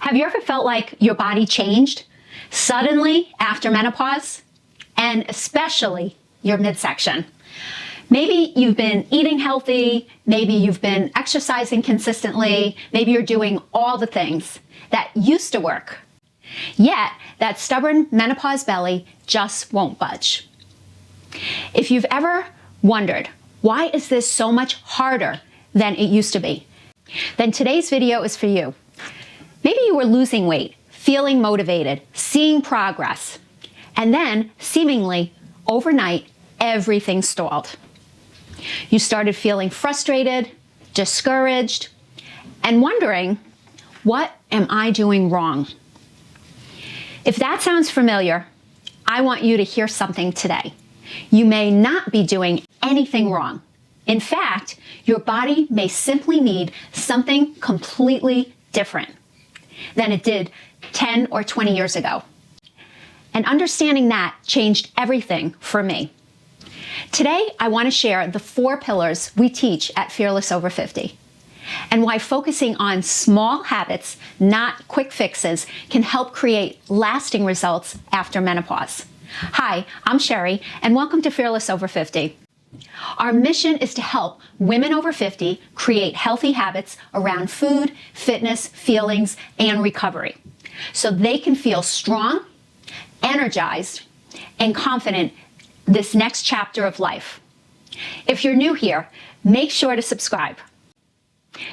Have you ever felt like your body changed suddenly after menopause? And especially your midsection. Maybe you've been eating healthy, maybe you've been exercising consistently, maybe you're doing all the things that used to work. Yet, that stubborn menopause belly just won't budge. If you've ever wondered, why is this so much harder than it used to be? Then today's video is for you. Maybe you were losing weight, feeling motivated, seeing progress, and then seemingly overnight, everything stalled. You started feeling frustrated, discouraged, and wondering, what am I doing wrong? If that sounds familiar, I want you to hear something today. You may not be doing anything wrong. In fact, your body may simply need something completely different than it did 10 or 20 years ago. And understanding that changed everything for me. Today, I want to share the 4 pillars we teach at Fearless Over 50 and why focusing on small habits, not quick fixes, can help create lasting results after menopause. Hi, I'm Sherry, and welcome to Fearless Over 50. Our mission is to help women over 50 create healthy habits around food, fitness, feelings, and recovery, so they can feel strong, energized, and confident this next chapter of life. If you're new here, make sure to subscribe,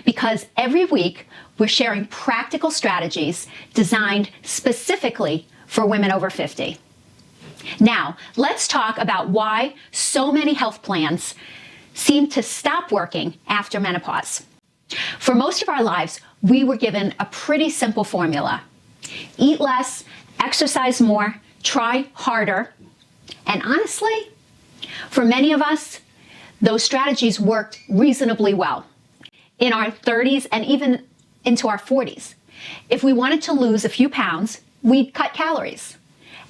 because every week we're sharing practical strategies designed specifically for women over 50. Now, let's talk about why so many health plans seem to stop working after menopause. For most of our lives, we were given a pretty simple formula. Eat less, exercise more, try harder. And honestly, for many of us, those strategies worked reasonably well in our 30s and even into our 40s. If we wanted to lose a few pounds, we'd cut calories,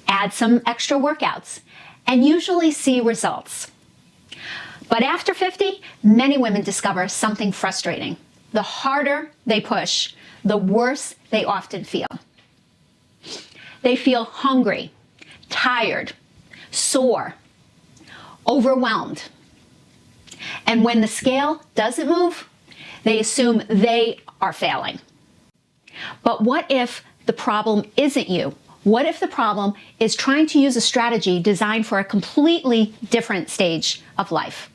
add some extra workouts, and usually see results. But after 50, many women discover something frustrating. The harder they push, the worse they often feel. They feel hungry, tired, sore, overwhelmed. And when the scale doesn't move, they assume they are failing. But what if the problem isn't you? What if the problem is trying to use a strategy designed for a completely different stage of life?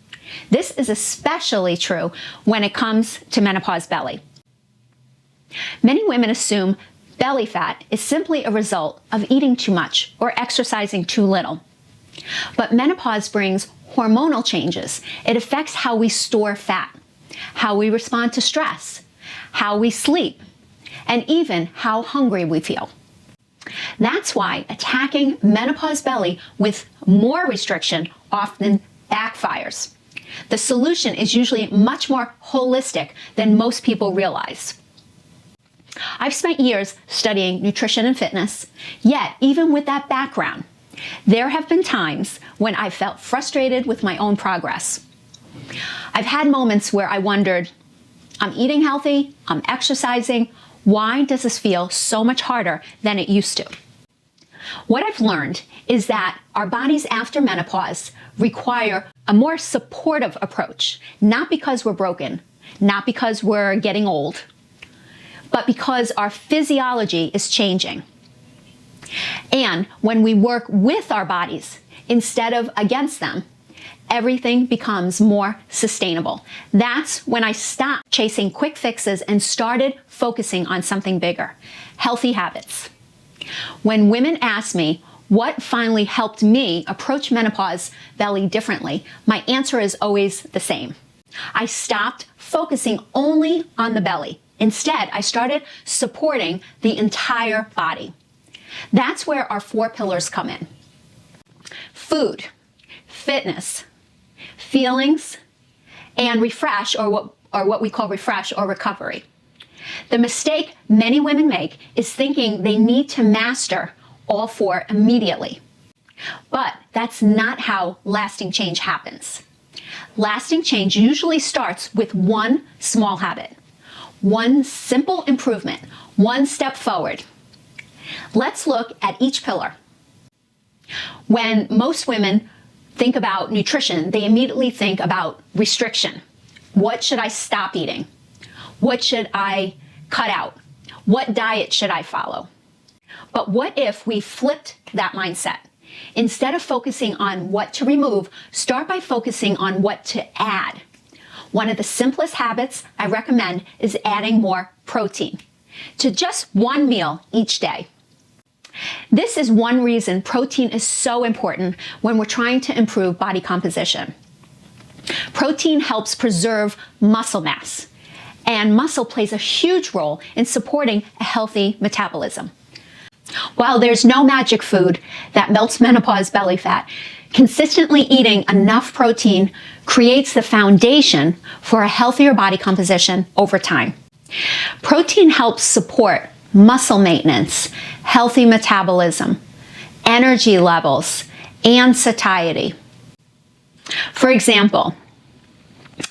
This is especially true when it comes to menopause belly. Many women assume belly fat is simply a result of eating too much or exercising too little. But menopause brings hormonal changes. It affects how we store fat, how we respond to stress, how we sleep, and even how hungry we feel. That's why attacking menopause belly with more restriction often backfires. The solution is usually much more holistic than most people realize. I've spent years studying nutrition and fitness, yet even with that background, there have been times when I felt frustrated with my own progress. I've had moments where I wondered, I'm eating healthy, I'm exercising, why does this feel so much harder than it used to? What I've learned is that our bodies after menopause require a more supportive approach, not because we're broken, not because we're getting old, but because our physiology is changing. And when we work with our bodies instead of against them, everything becomes more sustainable. That's when I stopped chasing quick fixes and started focusing on something bigger, healthy habits. When women ask me what finally helped me approach menopause belly differently, my answer is always the same. I stopped focusing only on the belly. Instead, I started supporting the entire body. That's where our 4 pillars come in. Food, fitness, feelings, and refresh, or what we call refresh or recovery. The mistake many women make is thinking they need to master all 4 immediately. But that's not how lasting change happens. Lasting change usually starts with one small habit, one simple improvement, one step forward. Let's look at each pillar. When most women think about nutrition, they immediately think about restriction. What should I stop eating? What should I cut out? What diet should I follow? But what if we flipped that mindset? Instead of focusing on what to remove, start by focusing on what to add. One of the simplest habits I recommend is adding more protein to just one meal each day. This is one reason protein is so important when we're trying to improve body composition. Protein helps preserve muscle mass, and muscle plays a huge role in supporting a healthy metabolism. While there's no magic food that melts menopause belly fat, consistently eating enough protein creates the foundation for a healthier body composition over time. Protein helps support muscle maintenance, healthy metabolism, energy levels, and satiety. For example,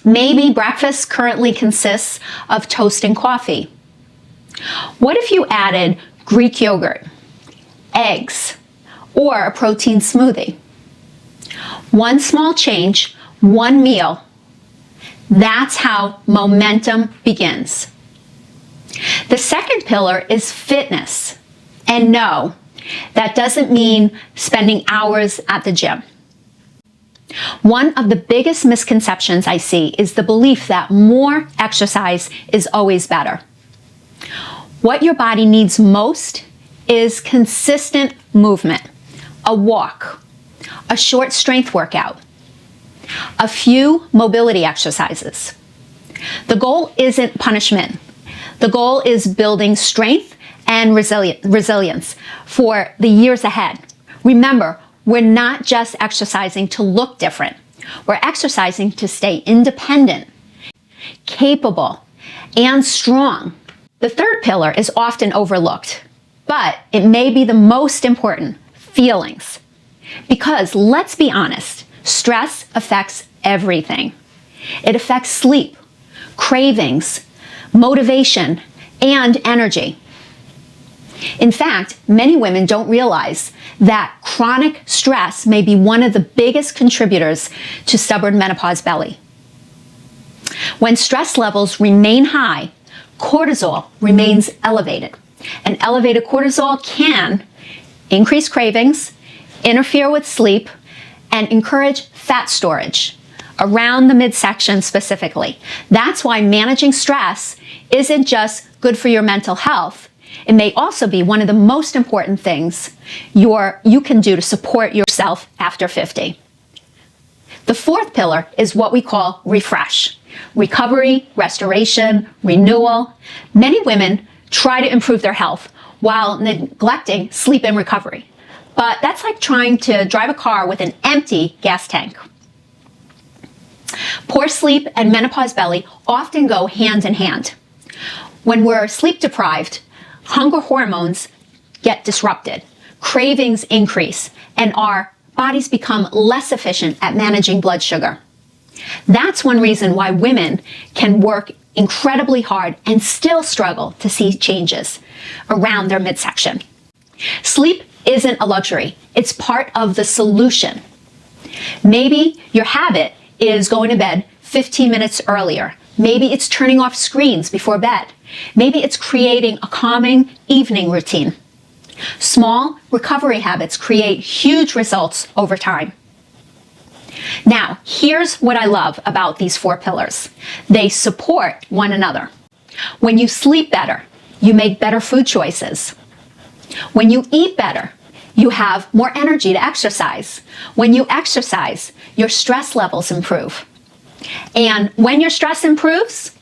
maybe breakfast currently consists of toast and coffee. What if you added Greek yogurt, eggs, or a protein smoothie? One small change, one meal. That's how momentum begins. The second pillar is fitness. And no, that doesn't mean spending hours at the gym. One of the biggest misconceptions I see is the belief that more exercise is always better. What your body needs most is consistent movement, a walk, a short strength workout, a few mobility exercises. The goal isn't punishment. The goal is building strength and resilience for the years ahead. Remember, we're not just exercising to look different. We're exercising to stay independent, capable, and strong. The third pillar is often overlooked, but it may be the most important: feelings. Because let's be honest, stress affects everything. It affects sleep, cravings, motivation, and energy. In fact, many women don't realize that chronic stress may be one of the biggest contributors to stubborn menopause belly. When stress levels remain high, cortisol remains elevated. And elevated cortisol can increase cravings, interfere with sleep, and encourage fat storage around the midsection specifically. That's why managing stress isn't just good for your mental health. It may also be one of the most important things you can do to support yourself after 50. The fourth pillar is what we call refresh. Recovery, restoration, renewal. Many women try to improve their health while neglecting sleep and recovery. But that's like trying to drive a car with an empty gas tank. Poor sleep and menopause belly often go hand in hand. When we're sleep deprived, hunger hormones get disrupted, cravings increase, and our bodies become less efficient at managing blood sugar. That's one reason why women can work incredibly hard and still struggle to see changes around their midsection. Sleep isn't a luxury. It's part of the solution. Maybe your habit is going to bed 15 minutes earlier. Maybe it's turning off screens before bed. Maybe it's creating a calming evening routine. Small recovery habits create huge results over time. Now, here's what I love about these four pillars. They support one another. When you sleep better, you make better food choices. When you eat better, you have more energy to exercise. When you exercise, your stress levels improve. And when your stress improves,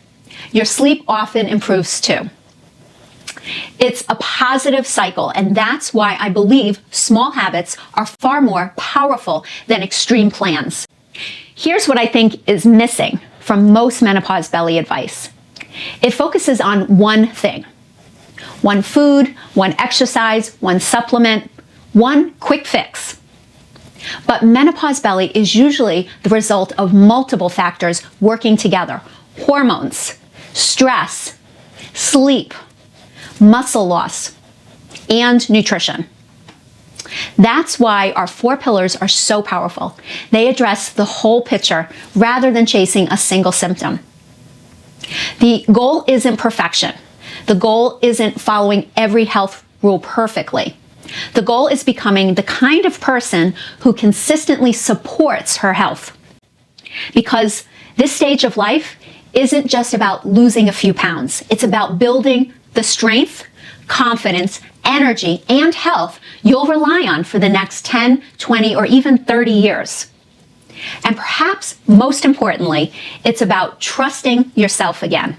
your sleep often improves too. It's a positive cycle, and that's why I believe small habits are far more powerful than extreme plans. Here's what I think is missing from most menopause belly advice. It focuses on one thing. One food, one exercise, one supplement, one quick fix. But menopause belly is usually the result of multiple factors working together. Hormones, stress, sleep, muscle loss, and nutrition. That's why our 4 pillars are so powerful. They address the whole picture rather than chasing a single symptom. The goal isn't perfection. The goal isn't following every health rule perfectly. The goal is becoming the kind of person who consistently supports her health. Because this stage of life isn't just about losing a few pounds. It's about building the strength, confidence, energy, and health you'll rely on for the next 10, 20, or even 30 years. And perhaps most importantly, it's about trusting yourself again.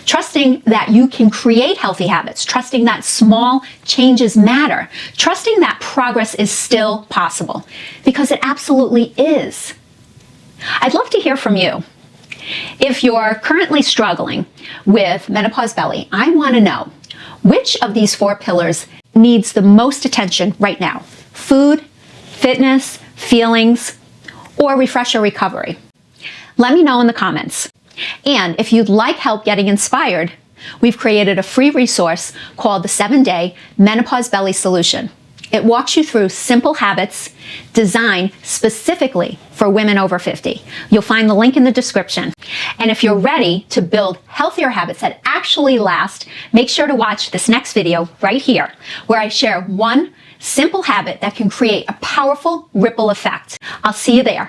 Trusting that you can create healthy habits, trusting that small changes matter, trusting that progress is still possible, because it absolutely is. I'd love to hear from you. If you're currently struggling with menopause belly, I want to know which of these 4 pillars needs the most attention right now: food, fitness, feelings, or refresh or recovery. Let me know in the comments. And if you'd like help getting inspired, we've created a free resource called the 7-Day Menopause Belly Solution. It walks you through simple habits designed specifically for women over 50. You'll find the link in the description. And if you're ready to build healthier habits that actually last, make sure to watch this next video right here, where I share one simple habit that can create a powerful ripple effect. I'll see you there.